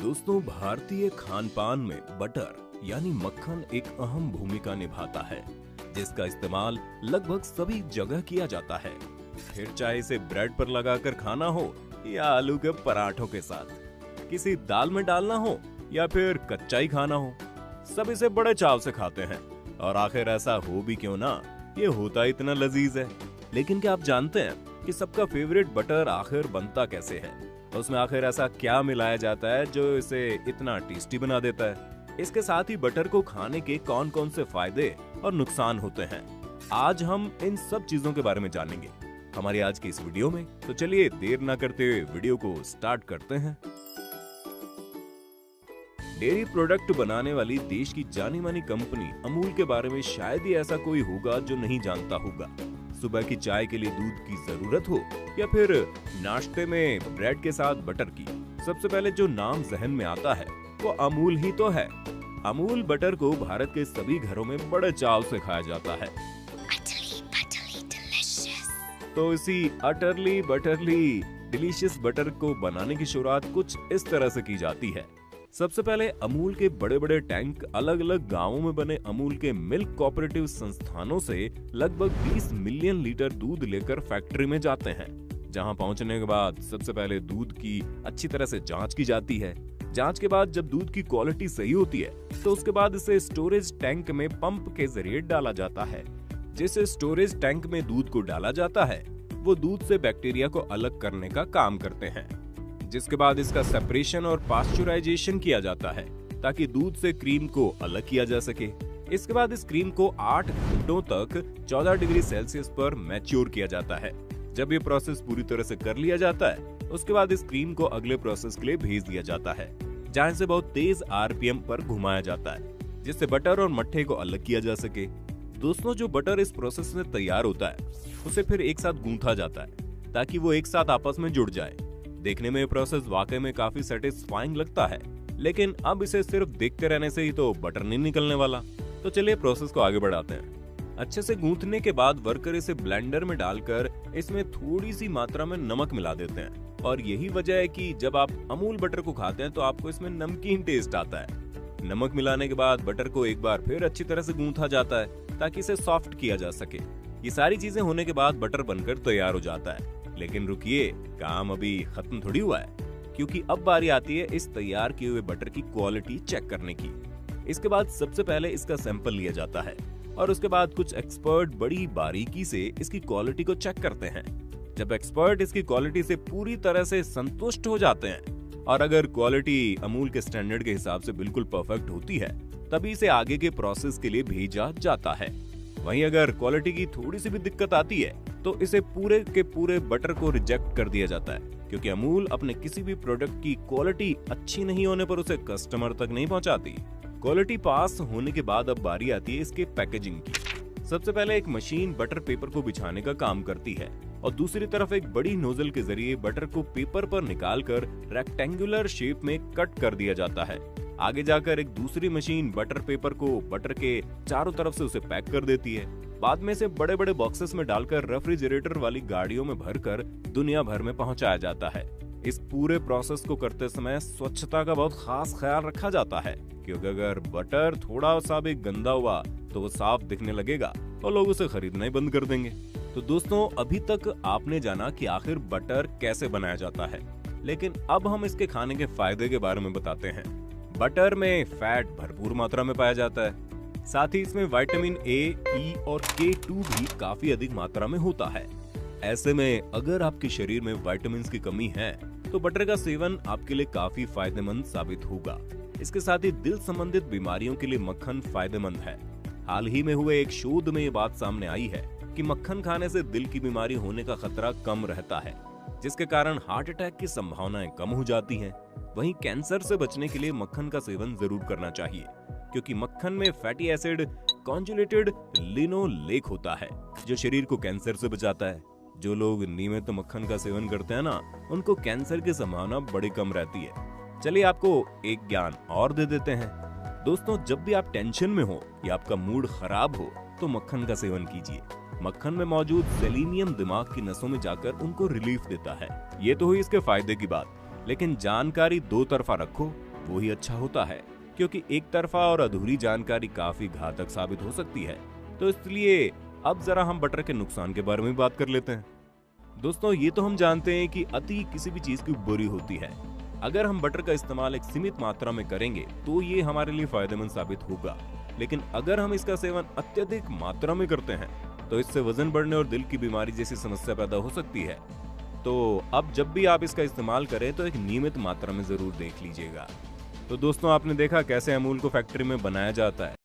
दोस्तों, भारतीय खान पान में बटर यानी मक्खन एक अहम भूमिका निभाता है, जिसका इस्तेमाल लगभग सभी जगह किया जाता है। फिर चाहे इसे ब्रेड पर लगाकर खाना हो या आलू के पराठों के साथ, किसी दाल में डालना हो या फिर कच्चा ही खाना हो, सब इसे बड़े चाव से खाते हैं। और आखिर ऐसा हो भी क्यों ना, ये होता इतना लजीज है। लेकिन क्या आप जानते हैं कि सबका फेवरेट बटर आखिर बनता कैसे है? उसमें आखिर ऐसा क्या मिलाया जाता है जो इसे इतना टेस्टी बना देता है? इसके साथ ही बटर को खाने के कौन कौन से फायदे और नुकसान होते हैं, आज हम इन सब चीजों के बारे में जानेंगे हमारी आज की इस वीडियो में। तो चलिए देर ना करते हुए वीडियो को स्टार्ट करते हैं। डेयरी प्रोडक्ट बनाने वाली देश की जानी मानी कंपनी अमूल के बारे में शायद ही ऐसा कोई होगा जो नहीं जानता होगा। सुबह की चाय के लिए दूध की जरूरत हो या फिर नाश्ते में ब्रेड के साथ बटर की, सबसे पहले जो नाम जहन में आता है वो अमूल ही तो है। अमूल बटर को भारत के सभी घरों में बड़े चाव से खाया जाता है। तो इसी अटरली बटरली डिलीशियस बटर को बनाने की शुरुआत कुछ इस तरह से की जाती है। सबसे पहले अमूल के बड़े बड़े टैंक अलग अलग गांवों में बने अमूल के मिल्क कोऑपरेटिव संस्थानों से लगभग 20 मिलियन लीटर दूध लेकर फैक्ट्री में जाते हैं, जहां पहुंचने के बाद सबसे पहले दूध की अच्छी तरह से जांच की जाती है। जांच के बाद जब दूध की क्वालिटी सही होती है तो उसके बाद इसे स्टोरेज टैंक में पंप के जरिए डाला जाता है। जिस स्टोरेज टैंक में दूध को डाला जाता है वो दूध से बैक्टीरिया को अलग करने का काम करते हैं, जिसके बाद इसका सेपरेशन और पास्चुराइजेशन किया जाता है ताकि दूध से क्रीम को अलग किया जा सके। इसके बाद इस क्रीम को 8 घंटों तक 14 डिग्री सेल्सियस पर मैच्योर किया जाता है। जब ये प्रोसेस पूरी तरह से कर लिया जाता है उसके बाद इस क्रीम को अगले प्रोसेस के लिए भेज दिया जाता है, जहाँ इसे बहुत तेज आरपीएम पर घुमाया जाता है, जिससे बटर और मट्ठे को अलग किया जा सके। दोस्तों, जो बटर इस प्रोसेस में तैयार होता है उसे फिर एक साथ गूंथा जाता है ताकि वो एक साथ आपस में जुड़ जाए। देखने में ये प्रोसेस वाकई में काफी सेटिस्फाइंग लगता है, लेकिन अब इसे सिर्फ देखते रहने से ही तो बटर नहीं निकलने वाला। तो चलिए प्रोसेस को आगे बढ़ाते हैं। अच्छे से गूंथने के बाद वर्कर इसे ब्लेंडर में डालकर इसमें थोड़ी सी मात्रा में नमक मिला देते हैं, और यही वजह है कि जब आप अमूल बटर को खाते हैं तो आपको इसमें नमकीन टेस्ट आता है। नमक मिलाने के बाद बटर को एक बार फिर अच्छी तरह से गूंथा जाता है ताकि इसे सॉफ्ट किया जा सके। ये सारी चीजें होने के बाद बटर बनकर तैयार हो जाता है। लेकिन रुकिए, काम अभी खत्म थोड़ी हुआ है, क्योंकि अब बारी आती है इस तैयार किए हुए बटर की क्वालिटी चेक करने की। इसके बाद सबसे पहले इसका सैंपल लिया जाता है और उसके बाद कुछ एक्सपर्ट बड़ी बारीकी से इसकी क्वालिटी को चेक करते हैं। जब एक्सपर्ट इसकी क्वालिटी से पूरी तरह से संतुष्ट हो जाते हैं और अगर क्वालिटी अमूल के स्टैंडर्ड के हिसाब से बिल्कुल परफेक्ट होती है, तभी इसे आगे के प्रोसेस के लिए भेजा जाता है। वहीं अगर क्वालिटी की थोड़ी सी भी दिक्कत आती है तो इसे पूरे के पूरे बटर को रिजेक्ट कर दिया जाता है, क्योंकि अमूल अपने किसी भी प्रोडक्ट की क्वालिटी अच्छी नहीं होने पर उसे कस्टमर तक नहीं पहुंचाती। क्वालिटी पास होने के बाद अब बारी आती है इसके पैकेजिंग की। सबसे पहले एक मशीन बटर पेपर को बिछाने का काम करती है और दूसरी तरफ एक बड़ी नोजल के जरिए बटर को पेपर पर निकालकर रेक्टेंगुलर शेप में कट कर दिया जाता है। आगे जाकर एक दूसरी मशीन बटर पेपर को बटर के चारों तरफ से उसे पैक कर देती है। बाद में इसे बड़े बड़े बॉक्सेस में डालकर रेफ्रिजरेटर वाली गाड़ियों में भरकर दुनिया भर में पहुंचाया जाता है। इस पूरे प्रोसेस को करते समय स्वच्छता का बहुत खास ख्याल रखा जाता है, क्योंकि अगर बटर थोड़ा सा भी गंदा हुआ तो वो साफ दिखने लगेगा और लोग उसे खरीदना ही बंद कर देंगे। तो दोस्तों, अभी तक आपने जाना कि आखिर बटर कैसे बनाया जाता है, लेकिन अब हम इसके खाने के फायदे के बारे में बताते हैं। बटर में फैट भरपूर मात्रा में पाया जाता है, साथ ही इसमें विटामिन ए, ई और K2 भी काफी अधिक मात्रा में होता है। ऐसे में अगर आपके शरीर में विटामिन की कमी है तो बटर का सेवन आपके लिए काफी फायदेमंद साबित होगा। इसके साथ ही दिल संबंधित बीमारियों के लिए मक्खन फायदेमंद है। हाल ही में हुए एक शोध में ये बात सामने आई है कि मक्खन खाने से दिल की बीमारी होने का खतरा कम रहता है, जिसके कारण हार्ट अटैक की संभावनाएं कम हो जाती हैं। वहीं कैंसर से बचने के लिए मक्खन का सेवन जरूर करना चाहिए, क्योंकि मक्खन में फैटी एसिड कॉन्जुलेटेड लिनोलेक होता है जो शरीर को कैंसर से बचाता है। जो लोग नियमित मक्खन का सेवन करते हैं ना, उनको कैंसर की संभावना बड़ी कम रहती है। चलिए आपको एक ज्ञान और दे देते हैं। दोस्तों, जब भी आप टेंशन में हो या आपका मूड खराब हो तो मक्खन का सेवन कीजिए। मक्खन में मौजूद सेलेनियम दिमाग की नसों में जाकर उनको रिलीफ देता है। ये तो हुई इसके फायदे की बात, लेकिन जानकारी दो तरफा रखो वो ही अच्छा होता है, क्योंकि एक तरफा और अधूरी जानकारी काफी घातक साबित हो सकती है। तो इसलिए अब जरा हम बटर के नुकसान के बारे में बात कर लेते हैं। दोस्तों, ये तो हम जानते हैं कि अति किसी भी चीज की बुरी होती है। अगर हम बटर का इस्तेमाल एक सीमित मात्रा में करेंगे तो ये हमारे लिए फायदेमंद साबित होगा, लेकिन अगर हम इसका सेवन अत्यधिक मात्रा में करते हैं तो इससे वजन बढ़ने और दिल की बीमारी जैसी समस्या पैदा हो सकती है। तो अब जब भी आप इसका इस्तेमाल करें तो एक नियमित मात्रा में जरूर देख लीजिएगा। तो दोस्तों, आपने देखा कैसे अमूल को फैक्ट्री में बनाया जाता है।